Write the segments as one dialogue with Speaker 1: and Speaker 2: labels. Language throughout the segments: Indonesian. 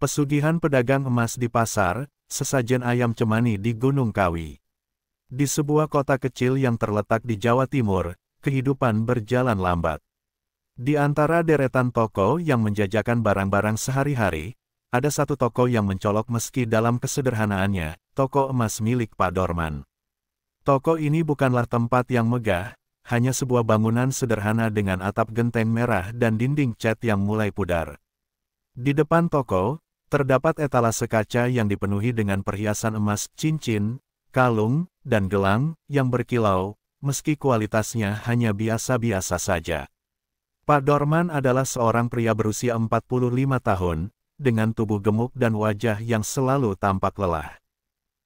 Speaker 1: Pesugihan pedagang emas di pasar, sesajen ayam cemani di Gunung Kawi. Di sebuah kota kecil yang terletak di Jawa Timur, kehidupan berjalan lambat. Di antara deretan toko yang menjajakan barang-barang sehari-hari, ada satu toko yang mencolok meski dalam kesederhanaannya, toko emas milik Pak Dorman. Toko ini bukanlah tempat yang megah, hanya sebuah bangunan sederhana dengan atap genteng merah dan dinding cat yang mulai pudar. Di depan toko, terdapat etalase kaca yang dipenuhi dengan perhiasan emas, cincin, kalung, dan gelang yang berkilau, meski kualitasnya hanya biasa-biasa saja. Pak Dorman adalah seorang pria berusia 45 tahun, dengan tubuh gemuk dan wajah yang selalu tampak lelah.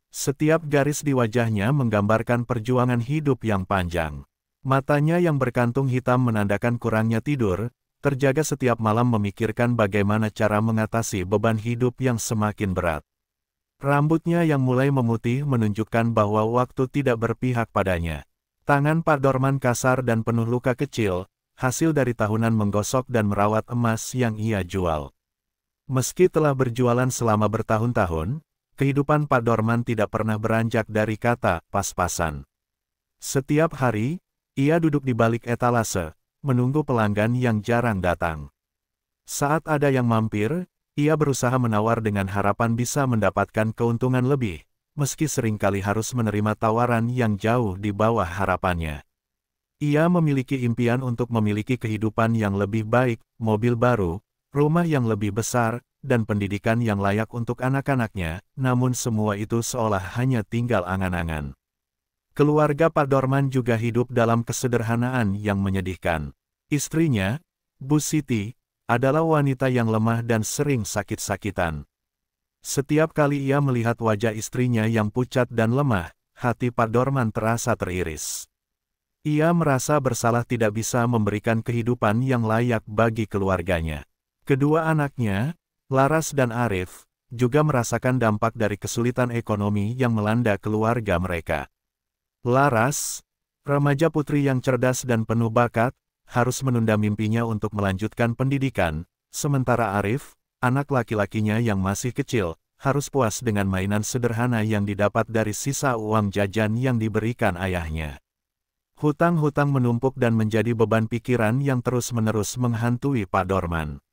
Speaker 1: Setiap garis di wajahnya menggambarkan perjuangan hidup yang panjang. Matanya yang berkantung hitam menandakan kurangnya tidur, terjaga setiap malam memikirkan bagaimana cara mengatasi beban hidup yang semakin berat. Rambutnya yang mulai memutih menunjukkan bahwa waktu tidak berpihak padanya. Tangan Pak Dorman kasar dan penuh luka kecil, hasil dari tahunan menggosok dan merawat emas yang ia jual. Meski telah berjualan selama bertahun-tahun, kehidupan Pak Dorman tidak pernah beranjak dari kata pas-pasan. Setiap hari, ia duduk di balik etalase, menunggu pelanggan yang jarang datang. Saat ada yang mampir, ia berusaha menawar dengan harapan bisa mendapatkan keuntungan lebih, meski seringkali harus menerima tawaran yang jauh di bawah harapannya. Ia memiliki impian untuk memiliki kehidupan yang lebih baik, mobil baru, rumah yang lebih besar, dan pendidikan yang layak untuk anak-anaknya, namun semua itu seolah hanya tinggal angan-angan. Keluarga Pak Dorman juga hidup dalam kesederhanaan yang menyedihkan. Istrinya, Bu Siti, adalah wanita yang lemah dan sering sakit-sakitan. Setiap kali ia melihat wajah istrinya yang pucat dan lemah, hati Pak Dorman terasa teriris. Ia merasa bersalah tidak bisa memberikan kehidupan yang layak bagi keluarganya. Kedua anaknya, Laras dan Arif, juga merasakan dampak dari kesulitan ekonomi yang melanda keluarga mereka. Laras, remaja putri yang cerdas dan penuh bakat, harus menunda mimpinya untuk melanjutkan pendidikan, sementara Arif, anak laki-lakinya yang masih kecil, harus puas dengan mainan sederhana yang didapat dari sisa uang jajan yang diberikan ayahnya. Hutang-hutang menumpuk dan menjadi beban pikiran yang terus-menerus menghantui Pak Dorman.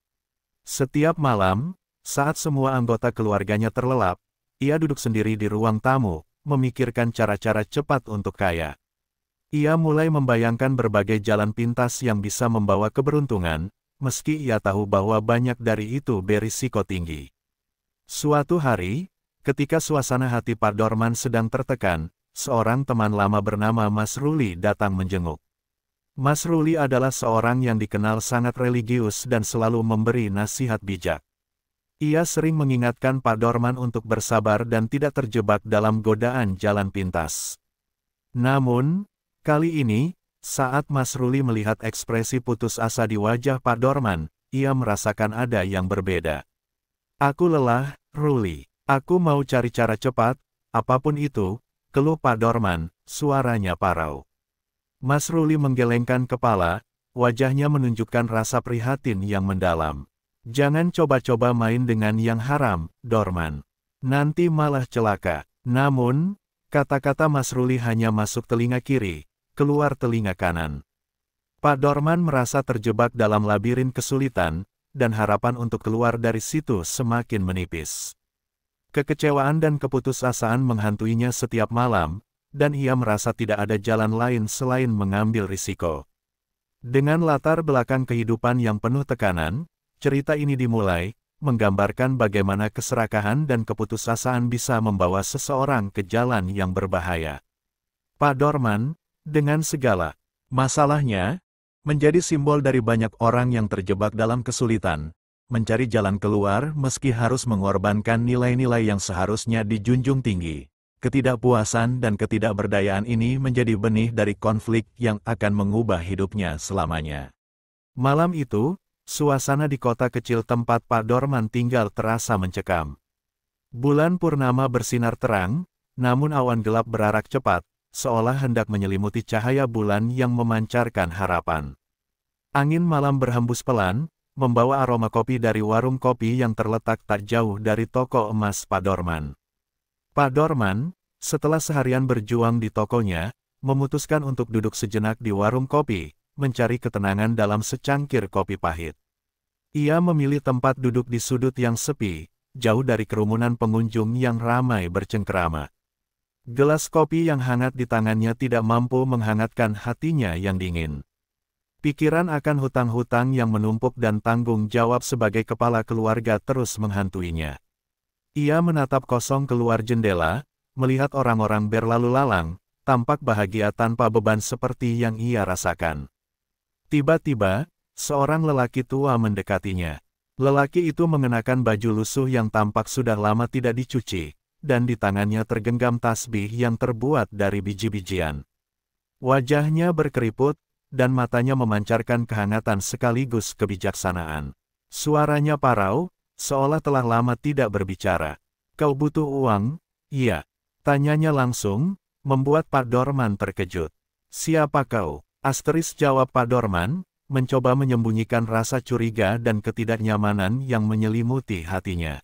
Speaker 1: Setiap malam, saat semua anggota keluarganya terlelap, ia duduk sendiri di ruang tamu, memikirkan cara-cara cepat untuk kaya. Ia mulai membayangkan berbagai jalan pintas yang bisa membawa keberuntungan, meski ia tahu bahwa banyak dari itu berisiko tinggi. Suatu hari, ketika suasana hati Pak Dorman sedang tertekan, seorang teman lama bernama Mas Ruli datang menjenguk. Mas Ruli adalah seorang yang dikenal sangat religius dan selalu memberi nasihat bijak. Ia sering mengingatkan Pak Dorman untuk bersabar dan tidak terjebak dalam godaan jalan pintas. Namun, kali ini, saat Mas Ruli melihat ekspresi putus asa di wajah Pak Dorman, ia merasakan ada yang berbeda. "Aku lelah, Ruli. Aku mau cari cara cepat, apapun itu," keluh Pak Dorman, suaranya parau. Mas Ruli menggelengkan kepala, wajahnya menunjukkan rasa prihatin yang mendalam. "Jangan coba-coba main dengan yang haram, Dorman. Nanti malah celaka." Namun, kata-kata Mas Ruli hanya masuk telinga kiri, keluar telinga kanan. Pak Dorman merasa terjebak dalam labirin kesulitan, dan harapan untuk keluar dari situ semakin menipis. Kekecewaan dan keputusasaan menghantuinya setiap malam, dan ia merasa tidak ada jalan lain selain mengambil risiko. Dengan latar belakang kehidupan yang penuh tekanan, cerita ini dimulai, menggambarkan bagaimana keserakahan dan keputusasaan bisa membawa seseorang ke jalan yang berbahaya. Pak Dorman, dengan segala masalahnya, menjadi simbol dari banyak orang yang terjebak dalam kesulitan, mencari jalan keluar meski harus mengorbankan nilai-nilai yang seharusnya dijunjung tinggi. Ketidakpuasan dan ketidakberdayaan ini menjadi benih dari konflik yang akan mengubah hidupnya selamanya. Malam itu, suasana di kota kecil tempat Pak Dorman tinggal terasa mencekam. Bulan purnama bersinar terang, namun awan gelap berarak cepat, seolah hendak menyelimuti cahaya bulan yang memancarkan harapan. Angin malam berhembus pelan, membawa aroma kopi dari warung kopi yang terletak tak jauh dari toko emas Pak Dorman. Pak Dorman, setelah seharian berjuang di tokonya, memutuskan untuk duduk sejenak di warung kopi, mencari ketenangan dalam secangkir kopi pahit. Ia memilih tempat duduk di sudut yang sepi, jauh dari kerumunan pengunjung yang ramai bercengkerama. Gelas kopi yang hangat di tangannya tidak mampu menghangatkan hatinya yang dingin. Pikiran akan hutang-hutang yang menumpuk dan tanggung jawab sebagai kepala keluarga terus menghantuinya. Ia menatap kosong keluar jendela, melihat orang-orang berlalu lalang, tampak bahagia tanpa beban seperti yang ia rasakan. Tiba-tiba, seorang lelaki tua mendekatinya. Lelaki itu mengenakan baju lusuh yang tampak sudah lama tidak dicuci, dan di tangannya tergenggam tasbih yang terbuat dari biji-bijian. Wajahnya berkeriput, dan matanya memancarkan kehangatan sekaligus kebijaksanaan. Suaranya parau, seolah telah lama tidak berbicara. "Kau butuh uang?" "Iya," tanyanya langsung, membuat Pak Dorman terkejut. "Siapa kau?" Jawab Pak Dorman, mencoba menyembunyikan rasa curiga dan ketidaknyamanan yang menyelimuti hatinya.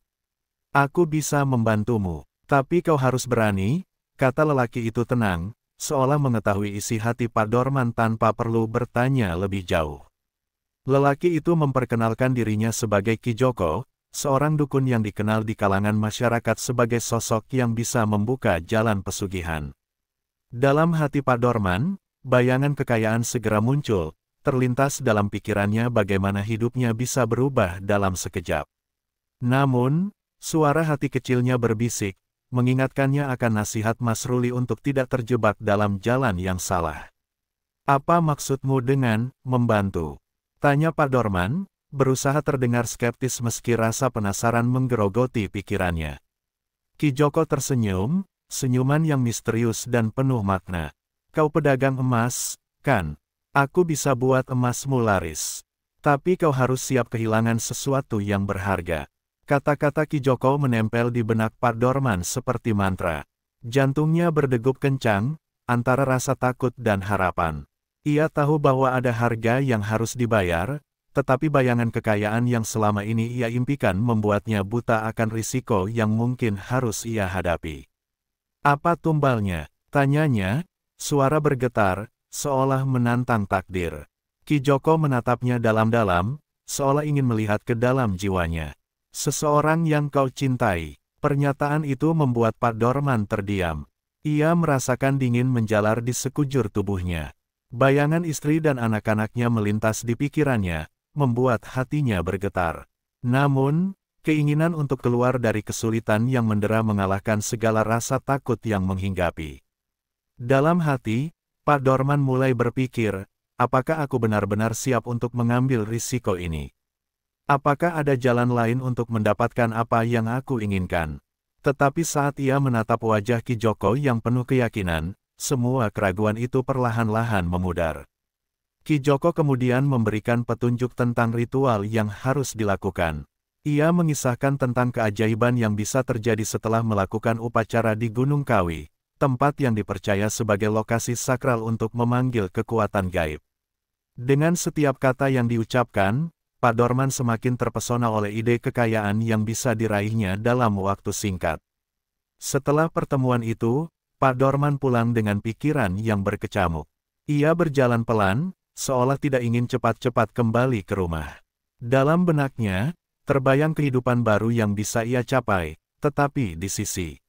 Speaker 1: "Aku bisa membantumu, tapi kau harus berani," kata lelaki itu tenang, seolah mengetahui isi hati Pak Dorman tanpa perlu bertanya lebih jauh. Lelaki itu memperkenalkan dirinya sebagai Ki Joko, seorang dukun yang dikenal di kalangan masyarakat sebagai sosok yang bisa membuka jalan pesugihan. Dalam hati Pak Dorman, bayangan kekayaan segera muncul. Terlintas dalam pikirannya bagaimana hidupnya bisa berubah dalam sekejap. Namun, suara hati kecilnya berbisik, mengingatkannya akan nasihat Mas Ruli untuk tidak terjebak dalam jalan yang salah. "Apa maksudmu dengan membantu?" tanya Pak Dorman, berusaha terdengar skeptis meski rasa penasaran menggerogoti pikirannya. Ki Joko tersenyum, senyuman yang misterius dan penuh makna. "Kau pedagang emas, kan? Aku bisa buat emasmu laris. Tapi kau harus siap kehilangan sesuatu yang berharga." Kata-kata Ki Joko menempel di benak Pak Dorman seperti mantra. Jantungnya berdegup kencang, antara rasa takut dan harapan. Ia tahu bahwa ada harga yang harus dibayar, tetapi bayangan kekayaan yang selama ini ia impikan membuatnya buta akan risiko yang mungkin harus ia hadapi. "Apa tumbalnya?" tanyanya, suara bergetar, seolah menantang takdir. Ki Joko menatapnya dalam-dalam, seolah ingin melihat ke dalam jiwanya. "Seseorang yang kau cintai." Pernyataan itu membuat Pak Dorman terdiam. Ia merasakan dingin menjalar di sekujur tubuhnya. Bayangan istri dan anak-anaknya melintas di pikirannya, membuat hatinya bergetar. Namun, keinginan untuk keluar dari kesulitan yang mendera mengalahkan segala rasa takut yang menghinggapi. Dalam hati, Pak Dorman mulai berpikir, apakah aku benar-benar siap untuk mengambil risiko ini? Apakah ada jalan lain untuk mendapatkan apa yang aku inginkan? Tetapi saat ia menatap wajah Ki Joko yang penuh keyakinan, semua keraguan itu perlahan-lahan memudar. Ki Joko kemudian memberikan petunjuk tentang ritual yang harus dilakukan. Ia mengisahkan tentang keajaiban yang bisa terjadi setelah melakukan upacara di Gunung Kawi, tempat yang dipercaya sebagai lokasi sakral untuk memanggil kekuatan gaib. Dengan setiap kata yang diucapkan, Pak Dorman semakin terpesona oleh ide kekayaan yang bisa diraihnya dalam waktu singkat. Setelah pertemuan itu, Pak Dorman pulang dengan pikiran yang berkecamuk. Ia berjalan pelan, seolah tidak ingin cepat-cepat kembali ke rumah. Dalam benaknya, terbayang kehidupan baru yang bisa ia capai, tetapi di sisi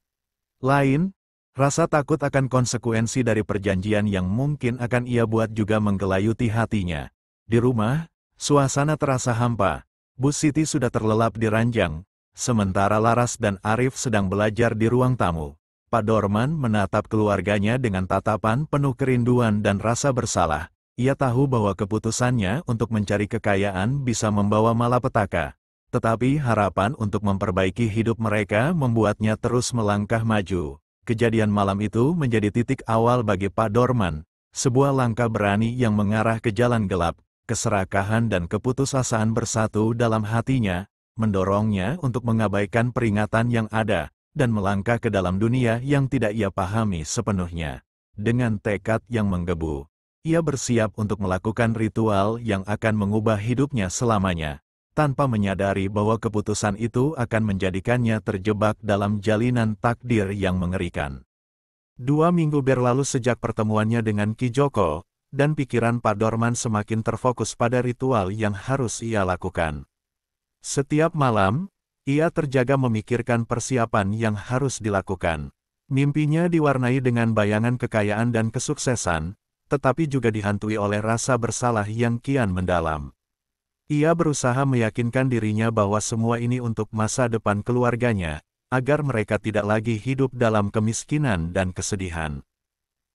Speaker 1: lain, rasa takut akan konsekuensi dari perjanjian yang mungkin akan ia buat juga menggelayuti hatinya. Di rumah, suasana terasa hampa. Bu Siti sudah terlelap di ranjang, sementara Laras dan Arif sedang belajar di ruang tamu. Pak Dorman menatap keluarganya dengan tatapan penuh kerinduan dan rasa bersalah. Ia tahu bahwa keputusannya untuk mencari kekayaan bisa membawa malapetaka. Tetapi harapan untuk memperbaiki hidup mereka membuatnya terus melangkah maju. Kejadian malam itu menjadi titik awal bagi Pak Dorman, sebuah langkah berani yang mengarah ke jalan gelap. Keserakahan dan keputusasaan bersatu dalam hatinya, mendorongnya untuk mengabaikan peringatan yang ada, dan melangkah ke dalam dunia yang tidak ia pahami sepenuhnya. Dengan tekad yang menggebu, ia bersiap untuk melakukan ritual yang akan mengubah hidupnya selamanya. tanpa menyadari bahwa keputusan itu akan menjadikannya terjebak dalam jalinan takdir yang mengerikan. 2 minggu berlalu sejak pertemuannya dengan Ki Joko, dan pikiran Pak Dorman semakin terfokus pada ritual yang harus ia lakukan. Setiap malam, ia terjaga memikirkan persiapan yang harus dilakukan. Mimpinya diwarnai dengan bayangan kekayaan dan kesuksesan, tetapi juga dihantui oleh rasa bersalah yang kian mendalam. Ia berusaha meyakinkan dirinya bahwa semua ini untuk masa depan keluarganya, agar mereka tidak lagi hidup dalam kemiskinan dan kesedihan.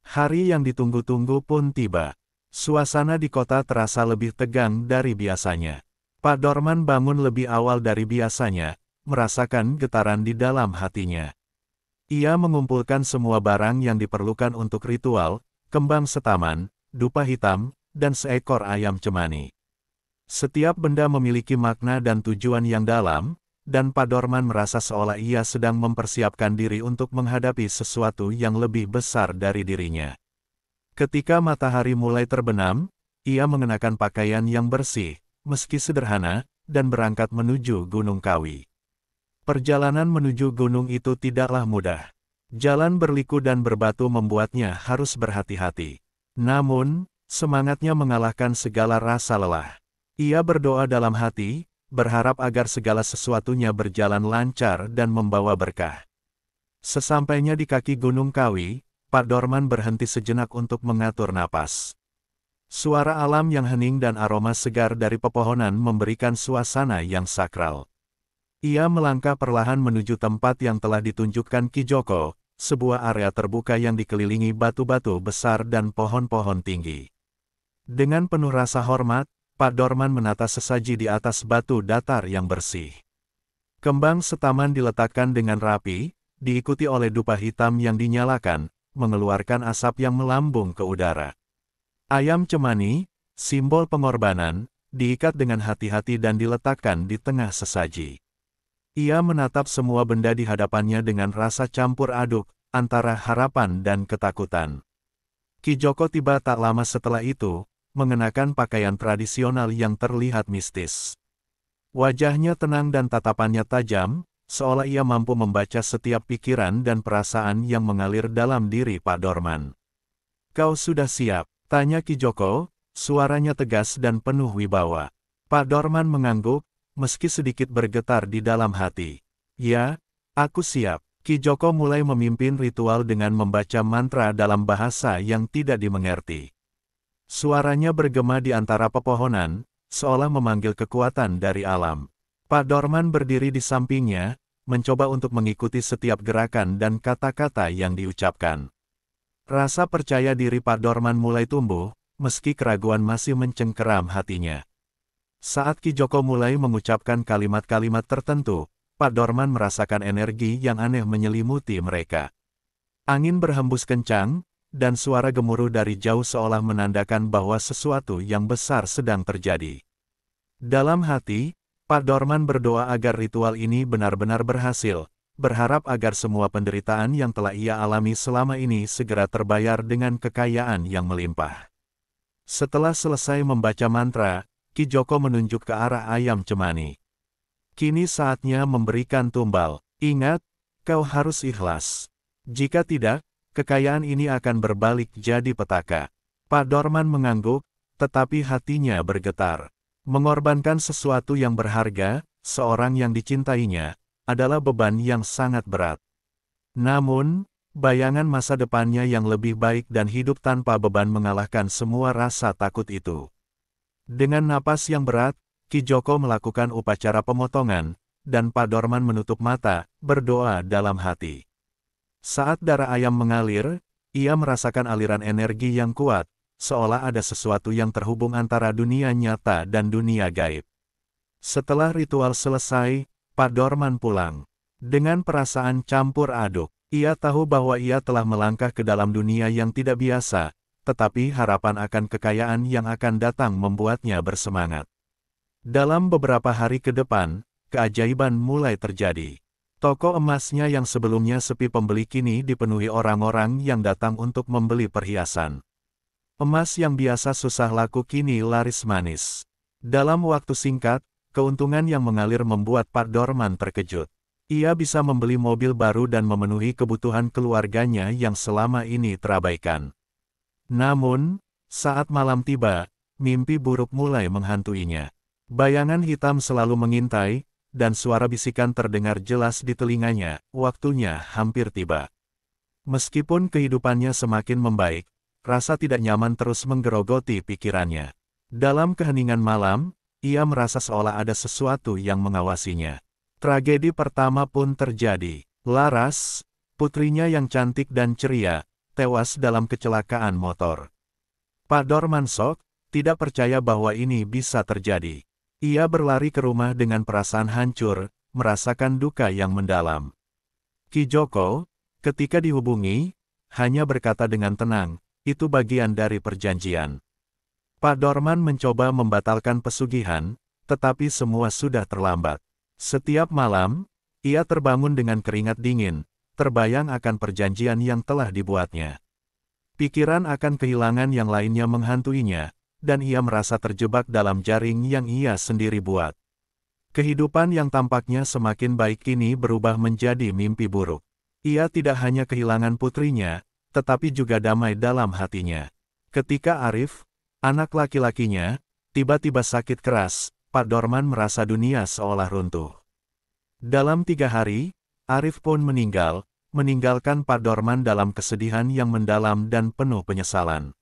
Speaker 1: Hari yang ditunggu-tunggu pun tiba. Suasana di kota terasa lebih tegang dari biasanya. Pak Dorman bangun lebih awal dari biasanya, merasakan getaran di dalam hatinya. Ia mengumpulkan semua barang yang diperlukan untuk ritual, kembang setaman, dupa hitam, dan seekor ayam cemani. Setiap benda memiliki makna dan tujuan yang dalam, dan Pak Dorman merasa seolah ia sedang mempersiapkan diri untuk menghadapi sesuatu yang lebih besar dari dirinya. Ketika matahari mulai terbenam, ia mengenakan pakaian yang bersih, meski sederhana, dan berangkat menuju Gunung Kawi. Perjalanan menuju gunung itu tidaklah mudah. Jalan berliku dan berbatu membuatnya harus berhati-hati. Namun, semangatnya mengalahkan segala rasa lelah. Ia berdoa dalam hati, berharap agar segala sesuatunya berjalan lancar dan membawa berkah. Sesampainya di kaki Gunung Kawi, Pak Dorman berhenti sejenak untuk mengatur napas. Suara alam yang hening dan aroma segar dari pepohonan memberikan suasana yang sakral. Ia melangkah perlahan menuju tempat yang telah ditunjukkan Ki Joko, sebuah area terbuka yang dikelilingi batu-batu besar dan pohon-pohon tinggi. Dengan penuh rasa hormat, Pak Dorman menata sesaji di atas batu datar yang bersih. Kembang setaman diletakkan dengan rapi, diikuti oleh dupa hitam yang dinyalakan, mengeluarkan asap yang melambung ke udara. Ayam cemani, simbol pengorbanan, diikat dengan hati-hati dan diletakkan di tengah sesaji. Ia menatap semua benda di hadapannya dengan rasa campur aduk, antara harapan dan ketakutan. Ki Joko tiba tak lama setelah itu, mengenakan pakaian tradisional yang terlihat mistis. Wajahnya tenang dan tatapannya tajam, seolah ia mampu membaca setiap pikiran dan perasaan yang mengalir dalam diri Pak Dorman. "Kau sudah siap?" tanya Ki Joko, suaranya tegas dan penuh wibawa. Pak Dorman mengangguk, meski sedikit bergetar di dalam hati. "Ya, aku siap." Ki Joko mulai memimpin ritual dengan membaca mantra dalam bahasa yang tidak dimengerti. Suaranya bergema di antara pepohonan, seolah memanggil kekuatan dari alam. Pak Dorman berdiri di sampingnya, mencoba untuk mengikuti setiap gerakan dan kata-kata yang diucapkan. Rasa percaya diri Pak Dorman mulai tumbuh, meski keraguan masih mencengkeram hatinya. Saat Ki Joko mulai mengucapkan kalimat-kalimat tertentu, Pak Dorman merasakan energi yang aneh menyelimuti mereka. Angin berhembus kencang, dan suara gemuruh dari jauh seolah menandakan bahwa sesuatu yang besar sedang terjadi. Dalam hati, Pak Dorman berdoa agar ritual ini benar-benar berhasil, berharap agar semua penderitaan yang telah ia alami selama ini segera terbayar dengan kekayaan yang melimpah. Setelah selesai membaca mantra, Ki Joko menunjuk ke arah ayam cemani. "Kini saatnya memberikan tumbal. Ingat, kau harus ikhlas. Jika tidak, kekayaan ini akan berbalik jadi petaka." Pak Dorman mengangguk, tetapi hatinya bergetar. Mengorbankan sesuatu yang berharga, seorang yang dicintainya, adalah beban yang sangat berat. Namun, bayangan masa depannya yang lebih baik dan hidup tanpa beban mengalahkan semua rasa takut itu. Dengan napas yang berat, Ki Joko melakukan upacara pemotongan, dan Pak Dorman menutup mata, berdoa dalam hati. Saat darah ayam mengalir, ia merasakan aliran energi yang kuat, seolah ada sesuatu yang terhubung antara dunia nyata dan dunia gaib. Setelah ritual selesai, Pak Dorman pulang. Dengan perasaan campur aduk, ia tahu bahwa ia telah melangkah ke dalam dunia yang tidak biasa, tetapi harapan akan kekayaan yang akan datang membuatnya bersemangat. Dalam beberapa hari ke depan, keajaiban mulai terjadi. Toko emasnya yang sebelumnya sepi pembeli kini dipenuhi orang-orang yang datang untuk membeli perhiasan. Emas yang biasa susah laku kini laris manis. Dalam waktu singkat, keuntungan yang mengalir membuat Pak Dorman terkejut. Ia bisa membeli mobil baru dan memenuhi kebutuhan keluarganya yang selama ini terabaikan. Namun, saat malam tiba, mimpi buruk mulai menghantuinya. Bayangan hitam selalu mengintai, dan suara bisikan terdengar jelas di telinganya, waktunya hampir tiba. Meskipun kehidupannya semakin membaik, rasa tidak nyaman terus menggerogoti pikirannya. Dalam keheningan malam, ia merasa seolah ada sesuatu yang mengawasinya. Tragedi pertama pun terjadi. Laras, putrinya yang cantik dan ceria, tewas dalam kecelakaan motor. Pak Dorman shock, tidak percaya bahwa ini bisa terjadi. Ia berlari ke rumah dengan perasaan hancur, merasakan duka yang mendalam. Ki Joko, ketika dihubungi, hanya berkata dengan tenang, itu bagian dari perjanjian. Pak Dorman mencoba membatalkan pesugihan, tetapi semua sudah terlambat. Setiap malam, ia terbangun dengan keringat dingin, terbayang akan perjanjian yang telah dibuatnya. Pikiran akan kehilangan yang lainnya menghantuinya, dan ia merasa terjebak dalam jaring yang ia sendiri buat. Kehidupan yang tampaknya semakin baik kini berubah menjadi mimpi buruk. Ia tidak hanya kehilangan putrinya, tetapi juga damai dalam hatinya. Ketika Arif, anak laki-lakinya, tiba-tiba sakit keras, Pak Dorman merasa dunia seolah runtuh. Dalam 3 hari, Arif pun meninggal, meninggalkan Pak Dorman dalam kesedihan yang mendalam dan penuh penyesalan.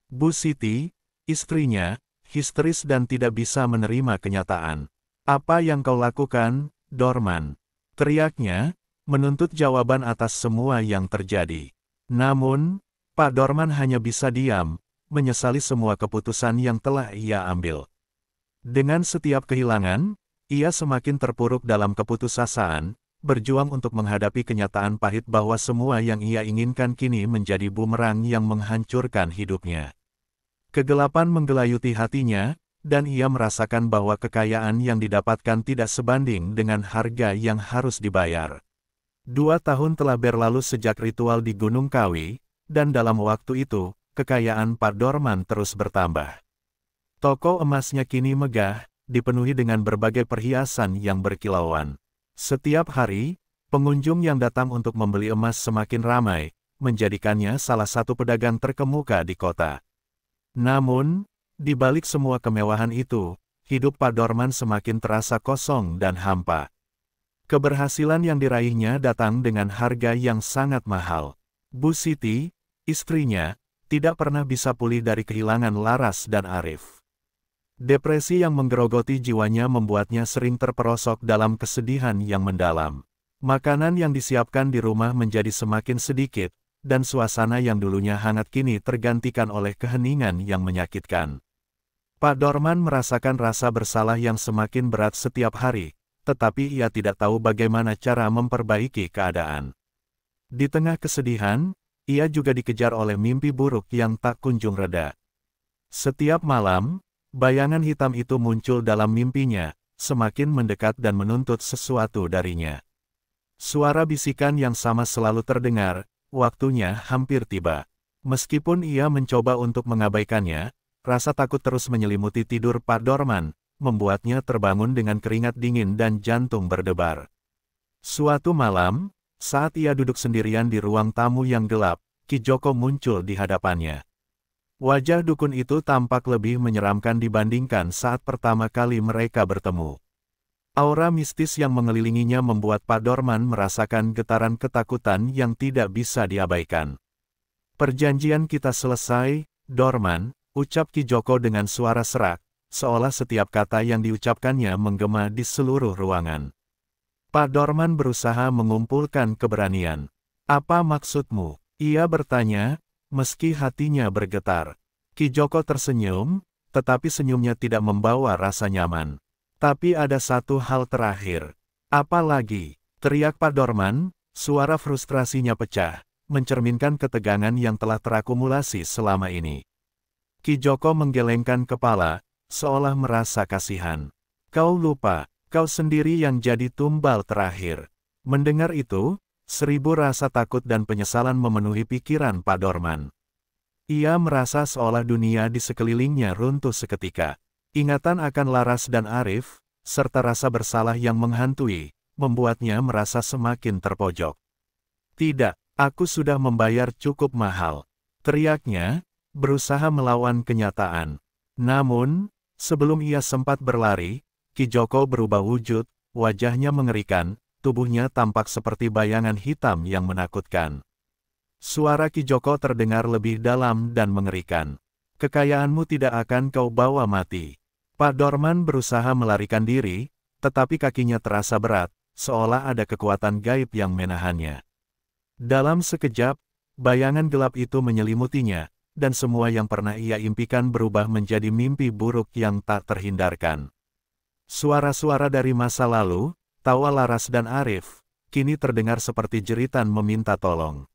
Speaker 1: Bu Siti, istrinya, histeris dan tidak bisa menerima kenyataan. "Apa yang kau lakukan, Dorman?" teriaknya, menuntut jawaban atas semua yang terjadi. Namun, Pak Dorman hanya bisa diam, menyesali semua keputusan yang telah ia ambil. Dengan setiap kehilangan, ia semakin terpuruk dalam keputusasaan, berjuang untuk menghadapi kenyataan pahit bahwa semua yang ia inginkan kini menjadi bumerang yang menghancurkan hidupnya. Kegelapan menggelayuti hatinya, dan ia merasakan bahwa kekayaan yang didapatkan tidak sebanding dengan harga yang harus dibayar. 2 tahun telah berlalu sejak ritual di Gunung Kawi, dan dalam waktu itu, kekayaan Pak Dorman terus bertambah. Toko emasnya kini megah, dipenuhi dengan berbagai perhiasan yang berkilauan. Setiap hari, pengunjung yang datang untuk membeli emas semakin ramai, menjadikannya salah satu pedagang terkemuka di kota. Namun, di balik semua kemewahan itu, hidup Pak Dorman semakin terasa kosong dan hampa. Keberhasilan yang diraihnya datang dengan harga yang sangat mahal. Bu Siti, istrinya, tidak pernah bisa pulih dari kehilangan Laras dan Arif. Depresi yang menggerogoti jiwanya membuatnya sering terperosok dalam kesedihan yang mendalam. Makanan yang disiapkan di rumah menjadi semakin sedikit, dan suasana yang dulunya hangat kini tergantikan oleh keheningan yang menyakitkan. Pak Dorman merasakan rasa bersalah yang semakin berat setiap hari, tetapi ia tidak tahu bagaimana cara memperbaiki keadaan. Di tengah kesedihan, ia juga dikejar oleh mimpi buruk yang tak kunjung reda. Setiap malam, bayangan hitam itu muncul dalam mimpinya, semakin mendekat dan menuntut sesuatu darinya. Suara bisikan yang sama selalu terdengar, waktunya hampir tiba. Meskipun ia mencoba untuk mengabaikannya, rasa takut terus menyelimuti tidur Pak Dorman, membuatnya terbangun dengan keringat dingin dan jantung berdebar. Suatu malam, saat ia duduk sendirian di ruang tamu yang gelap, Ki Joko muncul di hadapannya. Wajah dukun itu tampak lebih menyeramkan dibandingkan saat pertama kali mereka bertemu. Aura mistis yang mengelilinginya membuat Pak Dorman merasakan getaran ketakutan yang tidak bisa diabaikan. "Perjanjian kita selesai, Dorman," ucap Ki Joko dengan suara serak, seolah setiap kata yang diucapkannya menggema di seluruh ruangan. Pak Dorman berusaha mengumpulkan keberanian. "Apa maksudmu?" ia bertanya, meski hatinya bergetar. Ki Joko tersenyum, tetapi senyumnya tidak membawa rasa nyaman. "Tapi ada satu hal terakhir." "Apa lagi?" teriak Pak Dorman, suara frustrasinya pecah, mencerminkan ketegangan yang telah terakumulasi selama ini. Ki Joko menggelengkan kepala, seolah merasa kasihan. "Kau lupa, kau sendiri yang jadi tumbal terakhir." Mendengar itu, 1000 rasa takut dan penyesalan memenuhi pikiran Pak Dorman. Ia merasa seolah dunia di sekelilingnya runtuh seketika. Ingatan akan Laras dan Arif, serta rasa bersalah yang menghantui, membuatnya merasa semakin terpojok. "Tidak, aku sudah membayar cukup mahal," teriaknya, berusaha melawan kenyataan. Namun, sebelum ia sempat berlari, Ki Joko berubah wujud, wajahnya mengerikan, tubuhnya tampak seperti bayangan hitam yang menakutkan. Suara Ki Joko terdengar lebih dalam dan mengerikan. "Kekayaanmu tidak akan kau bawa mati." Pak Dorman berusaha melarikan diri, tetapi kakinya terasa berat, seolah ada kekuatan gaib yang menahannya. Dalam sekejap, bayangan gelap itu menyelimutinya, dan semua yang pernah ia impikan berubah menjadi mimpi buruk yang tak terhindarkan. Suara-suara dari masa lalu, tawa Laras dan Arif, kini terdengar seperti jeritan meminta tolong.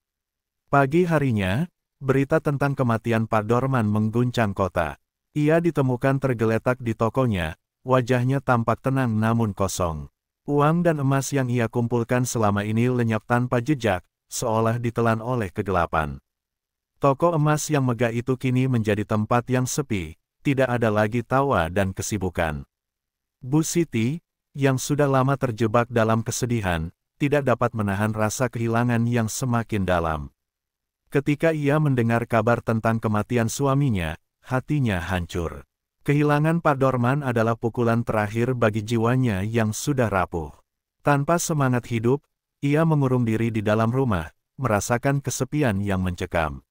Speaker 1: Pagi harinya, berita tentang kematian Pak Dorman mengguncang kota. Ia ditemukan tergeletak di tokonya, wajahnya tampak tenang namun kosong. Uang dan emas yang ia kumpulkan selama ini lenyap tanpa jejak, seolah ditelan oleh kegelapan. Toko emas yang megah itu kini menjadi tempat yang sepi, tidak ada lagi tawa dan kesibukan. Bu Siti, yang sudah lama terjebak dalam kesedihan, tidak dapat menahan rasa kehilangan yang semakin dalam. Ketika ia mendengar kabar tentang kematian suaminya, hatinya hancur. Kehilangan Pak Dorman adalah pukulan terakhir bagi jiwanya yang sudah rapuh. Tanpa semangat hidup, ia mengurung diri di dalam rumah, merasakan kesepian yang mencekam.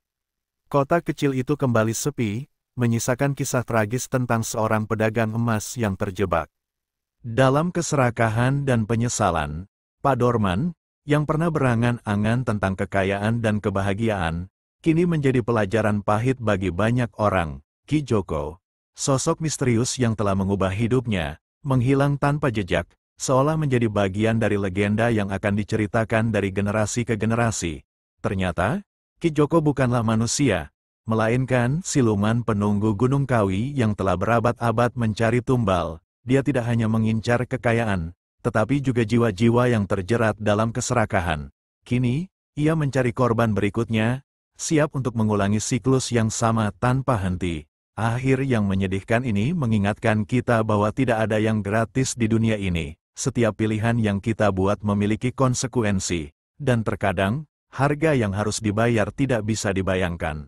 Speaker 1: Kota kecil itu kembali sepi, menyisakan kisah tragis tentang seorang pedagang emas yang terjebak. Dalam keserakahan dan penyesalan, Pak Dorman, yang pernah berangan-angan tentang kekayaan dan kebahagiaan, kini menjadi pelajaran pahit bagi banyak orang. Ki Joko, sosok misterius yang telah mengubah hidupnya, menghilang tanpa jejak, seolah menjadi bagian dari legenda yang akan diceritakan dari generasi ke generasi. Ternyata, Ki Joko bukanlah manusia, melainkan siluman penunggu Gunung Kawi yang telah berabad-abad mencari tumbal. Dia tidak hanya mengincar kekayaan, tetapi juga jiwa-jiwa yang terjerat dalam keserakahan. Kini, ia mencari korban berikutnya, siap untuk mengulangi siklus yang sama tanpa henti. Akhir yang menyedihkan ini mengingatkan kita bahwa tidak ada yang gratis di dunia ini. Setiap pilihan yang kita buat memiliki konsekuensi, dan terkadang, harga yang harus dibayar tidak bisa dibayangkan.